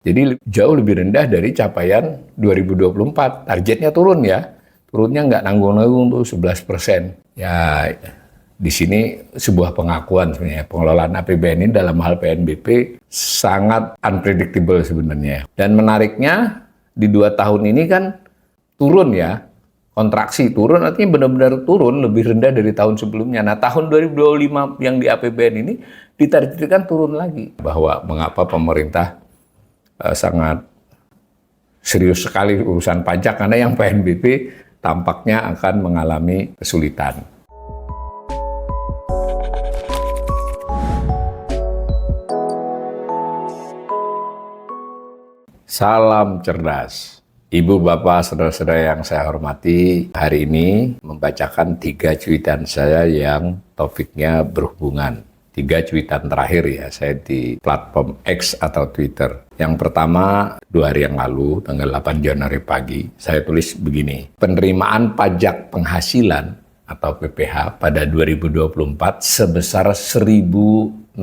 Jadi jauh lebih rendah dari capaian 2024. Targetnya turun ya. Turunnya nggak nanggung-nanggung tuh 11%. Ya, di sini sebuah pengakuan sebenarnya. Pengelolaan APBN ini dalam hal PNBP sangat unpredictable sebenarnya. Dan menariknya di 2 tahun ini kan turun ya. Kontraksi turun artinya benar-benar turun lebih rendah dari tahun sebelumnya. Nah, tahun 2025 yang di APBN ini ditargetkan turun lagi. Bahwa mengapa pemerintah sangat serius sekali urusan pajak, karena yang PNBP tampaknya akan mengalami kesulitan. Salam cerdas. Ibu, bapak, saudara-saudara yang saya hormati, hari ini membacakan 3 cuitan saya yang topiknya berhubungan. 3 cuitan terakhir ya, saya di platform X atau Twitter. Yang pertama, 2 hari yang lalu, tanggal 8 Januari pagi, saya tulis begini. Penerimaan pajak penghasilan atau PPH pada 2024 sebesar 1.062,7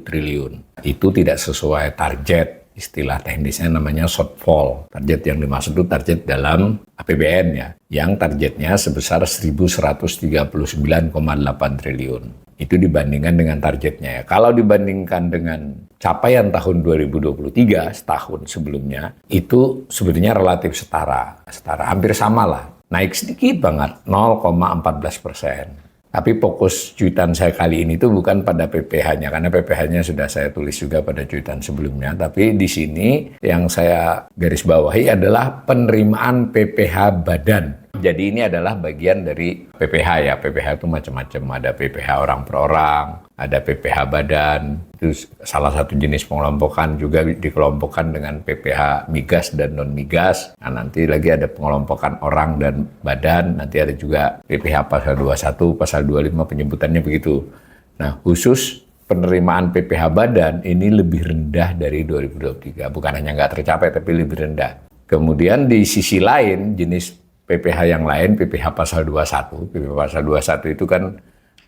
triliun. Itu tidak sesuai target. Istilah teknisnya namanya shortfall. Target yang dimaksud itu target dalam APBN ya, yang targetnya sebesar 1.139,8 triliun. Itu dibandingkan dengan targetnya ya. Kalau dibandingkan dengan capaian tahun 2023, setahun sebelumnya, itu sebenarnya relatif setara, hampir sama lah. Naik sedikit banget, 0,14%. Tapi fokus cuitan saya kali ini tuh bukan pada PPH-nya, karena PPH-nya sudah saya tulis juga pada cuitan sebelumnya. Tapi di sini yang saya garis bawahi adalah penerimaan PPH badan. Jadi ini adalah bagian dari PPH ya. PPH itu macam-macam. Ada PPH orang per orang, ada PPH badan. Itu salah satu jenis pengelompokan, juga dikelompokkan dengan PPH migas dan non-migas. Nah, nanti lagi ada pengelompokan orang dan badan. Nanti ada juga PPH pasal 21, pasal 25 penyebutannya begitu. Nah, khusus penerimaan PPH badan ini lebih rendah dari 2023. Bukan hanya nggak tercapai, tapi lebih rendah. Kemudian di sisi lain, jenis PPH yang lain, PPH pasal 21. PPH pasal 21 itu kan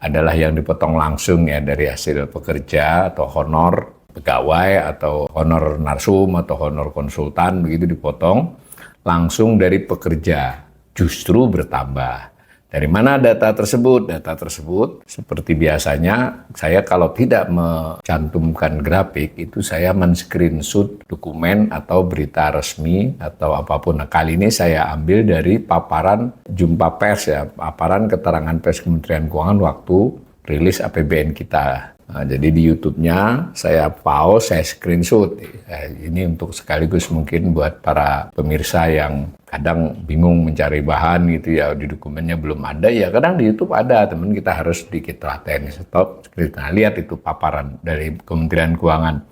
adalah yang dipotong langsung ya dari hasil pekerja atau honor pegawai atau honor narsum atau honor konsultan, begitu dipotong langsung dari pekerja, justru bertambah. Dari mana data tersebut? Data tersebut seperti biasanya saya kalau tidak mencantumkan grafik itu saya men-screenshot dokumen atau berita resmi atau apapun. Nah, kali ini saya ambil dari paparan jumpa pers ya, paparan keterangan pers Kementerian Keuangan waktu rilis APBN kita. Nah, jadi di YouTube-nya saya pause, saya screenshot. Ini untuk sekaligus mungkin buat para pemirsa yang kadang bingung mencari bahan gitu ya, di dokumennya belum ada, ya kadang di YouTube ada, teman kita harus sedikit latihan, stop, nah, lihat itu paparan dari Kementerian Keuangan.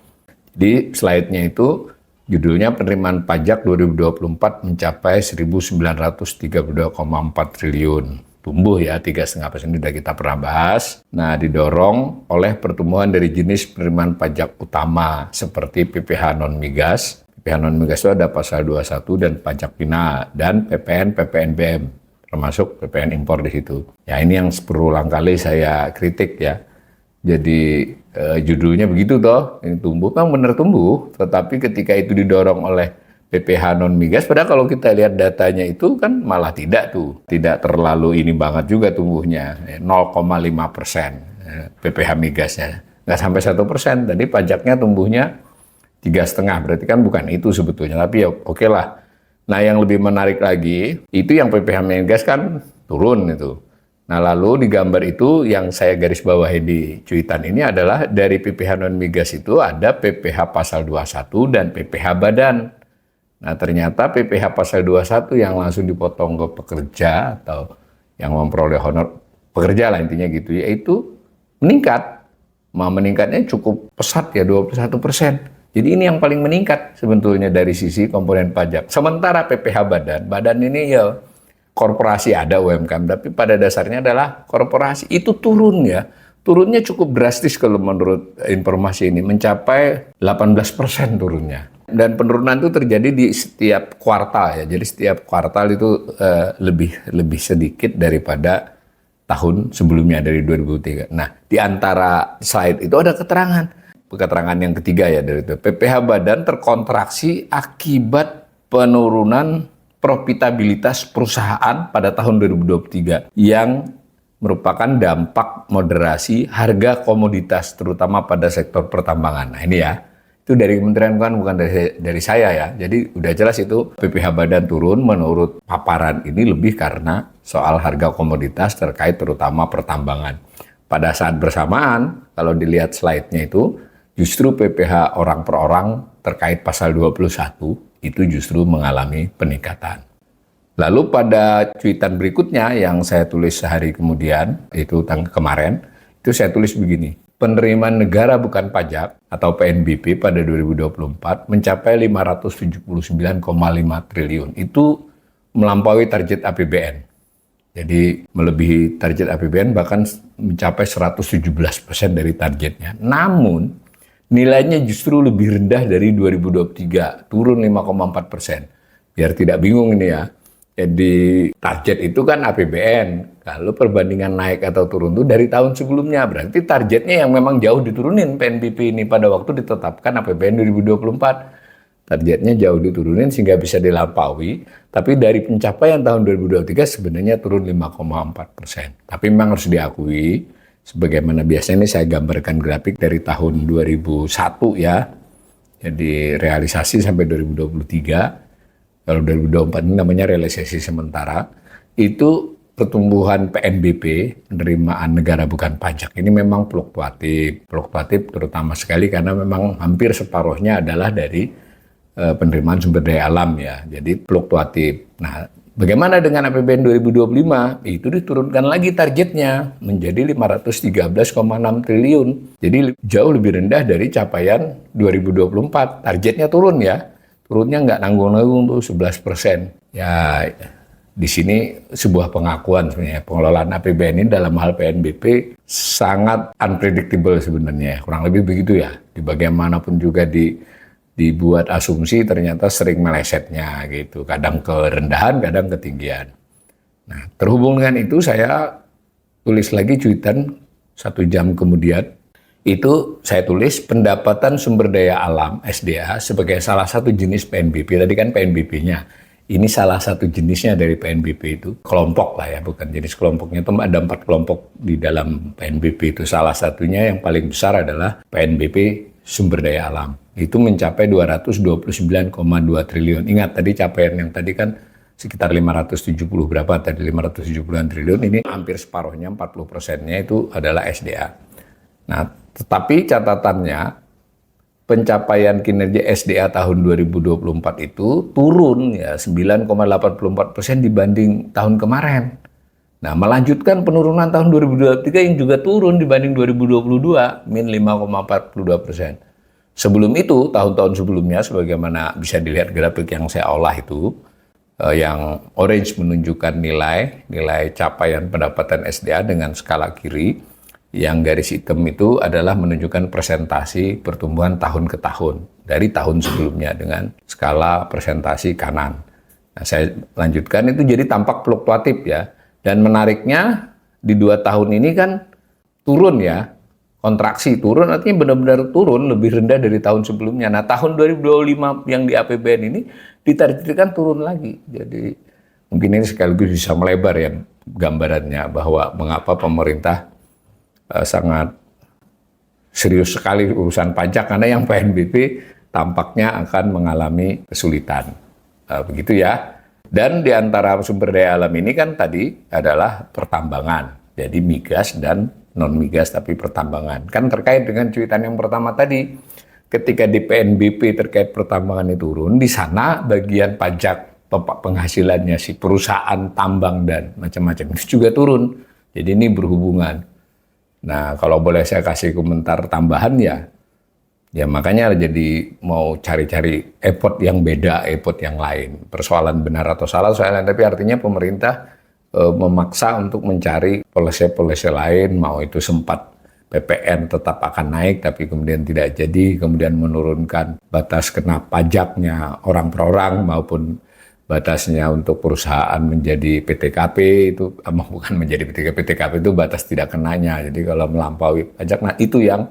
Di slide-nya itu judulnya penerimaan pajak 2024 mencapai 1.932,4 triliun. Tumbuh ya, 3,5% sudah kita pernah bahas. Nah, didorong oleh pertumbuhan dari jenis penerimaan pajak utama seperti PPH non-migas. PPH non-migas itu ada pasal 21 dan pajak bina dan PPN, PPNBM, termasuk PPN impor di situ. Ya, ini yang berulang kali saya kritik ya. Jadi judulnya begitu toh, ini tumbuh, kan benar tumbuh, tetapi ketika itu didorong oleh PPH non-migas, padahal kalau kita lihat datanya itu kan malah tidak terlalu ini banget juga tumbuhnya, 0,5% PPH migasnya, nggak sampai 1%, tadi pajaknya tumbuhnya 3,5%, berarti kan bukan itu sebetulnya, tapi ya oke lah. Nah, yang lebih menarik lagi, itu yang PPH migas kan turun itu. Nah, lalu di gambar itu yang saya garis bawahi di cuitan ini adalah dari PPH non-migas itu ada PPH pasal 21 dan PPH badan. Nah, ternyata PPH pasal 21 yang langsung dipotong ke pekerja atau yang memperoleh honor pekerja lah intinya gitu, yaitu meningkat. Meningkatnya cukup pesat ya, 21%. Jadi ini yang paling meningkat sebetulnya dari sisi komponen pajak. Sementara PPH badan ini ya korporasi, ada UMKM, tapi pada dasarnya adalah korporasi, itu turun ya. Turunnya cukup drastis kalau menurut informasi ini, mencapai 18% turunnya. Dan penurunan itu terjadi di setiap kuartal ya. Jadi setiap kuartal itu lebih sedikit daripada tahun sebelumnya dari 2003. Nah, di antara slide itu ada keterangan keterangan yang ketiga ya dari itu. PPh Badan terkontraksi akibat penurunan profitabilitas perusahaan pada tahun 2023 yang merupakan dampak moderasi harga komoditas terutama pada sektor pertambangan. Nah ini ya, itu dari Kementerian Keuangan bukan dari saya ya. Jadi udah jelas itu PPh Badan turun menurut paparan ini lebih karena soal harga komoditas terkait terutama pertambangan. Pada saat bersamaan, kalau dilihat slide-nya itu, justru PPh orang per orang terkait pasal 21 itu justru mengalami peningkatan. Lalu pada cuitan berikutnya yang saya tulis sehari kemudian, itu kemarin, itu saya tulis begini. Penerimaan negara bukan pajak atau PNBP pada 2024 mencapai 579,5 triliun. Itu melampaui target APBN. Jadi melebihi target APBN bahkan mencapai 117% dari targetnya. Namun nilainya justru lebih rendah dari 2023, turun 5,4%. Biar tidak bingung ini ya. Jadi target itu kan APBN. Kalau perbandingan naik atau turun itu dari tahun sebelumnya. Berarti targetnya yang memang jauh diturunin PNBP ini pada waktu ditetapkan APBN 2024. Targetnya jauh diturunin sehingga bisa dilampaui. Tapi dari pencapaian tahun 2023 sebenarnya turun 5,4%. Tapi memang harus diakui, sebagaimana biasanya ini saya gambarkan grafik dari tahun 2001 ya. Jadi realisasi sampai 2023. Kalau 2024 ini namanya realisasi sementara, itu pertumbuhan PNBP, penerimaan negara bukan pajak, ini memang fluktuatif. Fluktuatif terutama sekali karena memang hampir separuhnya adalah dari penerimaan sumber daya alam ya, jadi fluktuatif. Nah, bagaimana dengan APBN 2025? Itu diturunkan lagi targetnya menjadi 513,6 triliun. Jadi jauh lebih rendah dari capaian 2024. Targetnya turun ya. Turunnya nggak nanggung-nanggung tuh 11%. Ya, di sini sebuah pengakuan sebenarnya. Pengelolaan APBN ini dalam hal PNBP sangat unpredictable sebenarnya. Kurang lebih begitu ya. Di bagaimanapun juga dibuat asumsi ternyata sering melesetnya gitu. Kadang kerendahan, kadang ketinggian. Nah, terhubung dengan itu saya tulis lagi cuitan 1 jam kemudian. Itu saya tulis pendapatan sumber daya alam SDA sebagai salah satu jenis PNBP. Tadi kan PNBP-nya. Ini salah satu jenisnya dari PNBP itu. Kelompok lah ya, bukan jenis kelompoknya. Itu ada 4 kelompok di dalam PNBP itu. Salah satunya yang paling besar adalah PNBP sumber daya alam. Itu mencapai 229,2 triliun. Ingat tadi capaian yang tadi kan sekitar 570 berapa tadi 570-an triliun. Ini hampir separuhnya 40%-nya itu adalah SDA. Nah, tetapi catatannya pencapaian kinerja SDA tahun 2024 itu turun ya 9,84% dibanding tahun kemarin. Nah, melanjutkan penurunan tahun 2023 yang juga turun dibanding 2022, min 5,42%. Sebelum itu, tahun-tahun sebelumnya, sebagaimana bisa dilihat grafik yang saya olah itu, yang orange menunjukkan nilai capaian pendapatan SDA dengan skala kiri, yang garis hitam itu adalah menunjukkan presentasi pertumbuhan tahun ke tahun dari tahun sebelumnya dengan skala presentasi kanan. Nah, saya lanjutkan itu jadi tampak fluktuatif ya. Dan menariknya di 2 tahun ini kan turun ya, kontraksi turun artinya benar-benar turun lebih rendah dari tahun sebelumnya. Nah, tahun 2025 yang di APBN ini ditargetkan turun lagi. Jadi mungkin ini sekaligus bisa melebar ya gambarannya bahwa mengapa pemerintah sangat serius sekali urusan pajak karena yang PNBP tampaknya akan mengalami kesulitan. Begitu ya. Dan di antara sumber daya alam ini kan tadi adalah pertambangan. Jadi migas dan non-migas tapi pertambangan. Kan terkait dengan cuitan yang pertama tadi. Ketika di PNBP terkait pertambangan itu turun, di sana bagian pajak penghasilannya si perusahaan tambang dan macam-macam itu juga turun. Jadi ini berhubungan. Nah, kalau boleh saya kasih komentar tambahan ya makanya jadi mau cari-cari effort yang beda, effort yang lain. Persoalan benar atau salah soalnya, tapi artinya pemerintah memaksa untuk mencari polisi-polisi lain, mau itu sempat PPN tetap akan naik, tapi kemudian tidak jadi, kemudian menurunkan batas kena pajaknya orang per orang maupun batasnya untuk perusahaan menjadi PTKP itu, bukan menjadi PTKP itu batas tidak kenanya. Jadi kalau melampaui pajak, nah itu yang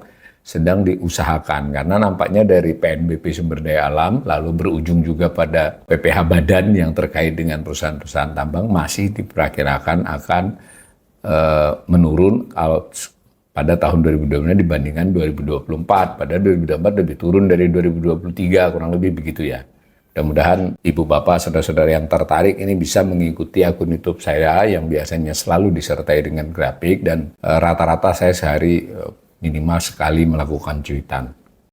sedang diusahakan karena nampaknya dari PNBP Sumber Daya Alam lalu berujung juga pada PPH Badan yang terkait dengan perusahaan-perusahaan tambang masih diperkirakan akan menurun pada tahun 2025 dibandingkan 2024. Pada 2024 lebih turun dari 2023, kurang lebih begitu ya. Mudah-mudahan Ibu Bapak, saudara-saudara yang tertarik ini bisa mengikuti akun YouTube saya yang biasanya selalu disertai dengan grafik dan rata-rata saya sehari minimal sekali melakukan cuitan.